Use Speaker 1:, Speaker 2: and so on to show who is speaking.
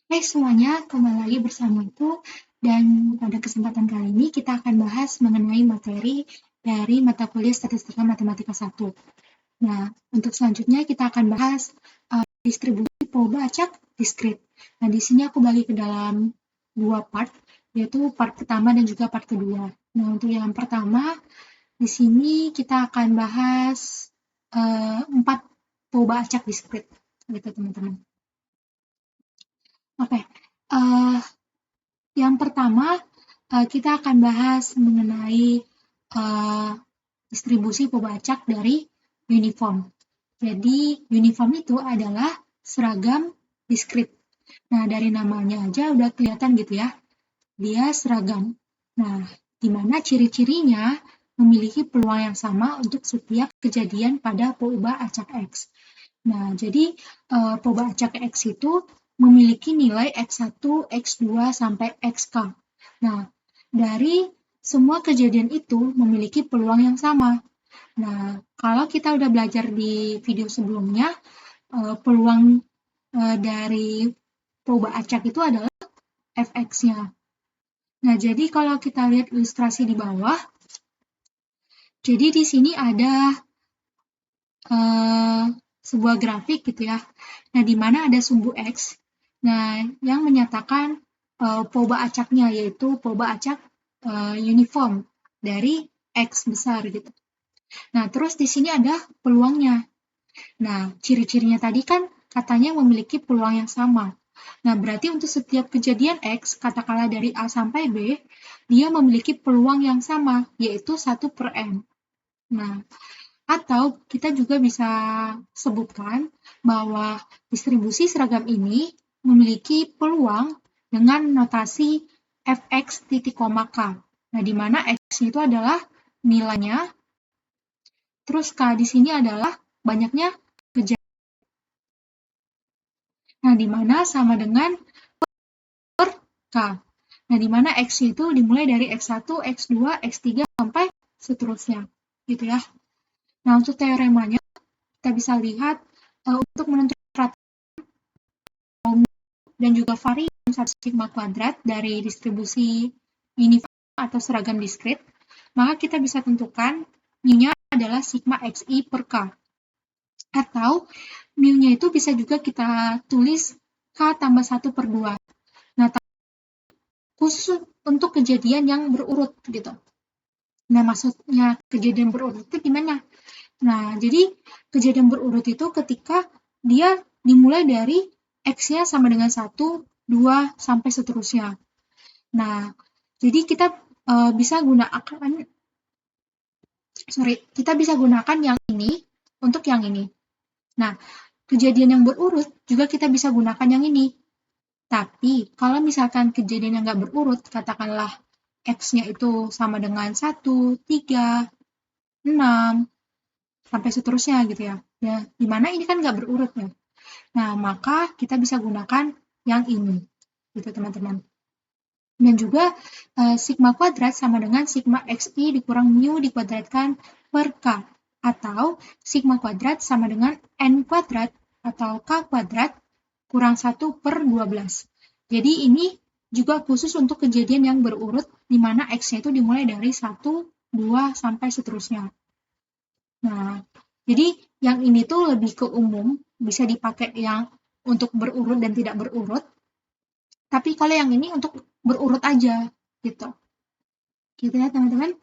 Speaker 1: Hai semuanya, kembali lagi bersamaku dan pada kesempatan kali ini kita akan bahas mengenai materi dari mata kuliah Statistika Matematika 1. Nah, untuk selanjutnya kita akan bahas distribusi pola acak diskrit. Nah, di sini aku bagi ke dalam dua part, yaitu part pertama dan juga part kedua. Nah, untuk yang pertama, di sini kita akan bahas 4 pola acak diskrit, gitu teman-teman. Oke, yang pertama kita akan bahas mengenai distribusi pola acak dari uniform. Jadi uniform itu adalah seragam diskrit. Nah, dari namanya aja udah kelihatan gitu ya, dia seragam. Nah, di mana ciri-cirinya memiliki peluang yang sama untuk setiap kejadian pada pola acak X. Nah, jadi pola acak X itu memiliki nilai X1, X2, sampai XK. Nah, dari semua kejadian itu memiliki peluang yang sama. Nah, kalau kita udah belajar di video sebelumnya, peluang dari pola acak itu adalah fx-nya. Nah, jadi kalau kita lihat ilustrasi di bawah, jadi di sini ada sebuah grafik gitu ya. Nah, di mana ada sumbu X. Nah, yang menyatakan pola acaknya yaitu pola acak uniform dari X besar gitu. Nah, terus di sini ada peluangnya. Nah, ciri-cirinya tadi kan katanya memiliki peluang yang sama. Nah, berarti untuk setiap kejadian X, katakanlah dari A sampai B, dia memiliki peluang yang sama, yaitu 1/N. Nah, atau kita juga bisa sebutkan bahwa distribusi seragam ini memiliki peluang dengan notasi fx titik koma k. Nah, di mana x itu adalah nilainya, terus k di sini adalah banyaknya kejadian. Nah, di mana sama dengan per k. Nah, di mana x itu dimulai dari x1, x2, x3 sampai seterusnya, gitu ya. Nah, untuk teoremanya kita bisa lihat untuk menentukan rata dan juga varian 1 sigma kuadrat dari distribusi uniform atau seragam diskrit, maka kita bisa tentukan mu-nya adalah sigma xi per k. Atau mu-nya itu bisa juga kita tulis k tambah 1/2. Nah, khusus untuk kejadian yang berurut gitu. Nah, maksudnya kejadian berurut itu gimana? Nah, jadi kejadian berurut itu ketika dia dimulai dari X-nya sama dengan 1, 2, sampai seterusnya. Nah, jadi kita bisa gunakan yang ini untuk yang ini. Nah, kejadian yang berurut juga kita bisa gunakan yang ini. Tapi, kalau misalkan kejadian yang nggak berurut, katakanlah X-nya itu sama dengan 1, 3, 6, sampai seterusnya gitu ya. Ya, dimana ini kan nggak berurut ya. Nah, maka kita bisa gunakan yang ini, gitu teman-teman. Dan juga sigma kuadrat sama dengan sigma xi dikurang mu dikuadratkan per k. Atau sigma kuadrat sama dengan n kuadrat atau k kuadrat kurang 1/12. Jadi ini juga khusus untuk kejadian yang berurut, di mana x-nya itu dimulai dari 1, 2, sampai seterusnya. Nah, jadi yang ini tuh lebih ke umum, bisa dipakai yang untuk berurut dan tidak berurut. Tapi kalau yang ini untuk berurut aja, gitu. Gitu ya, teman-teman.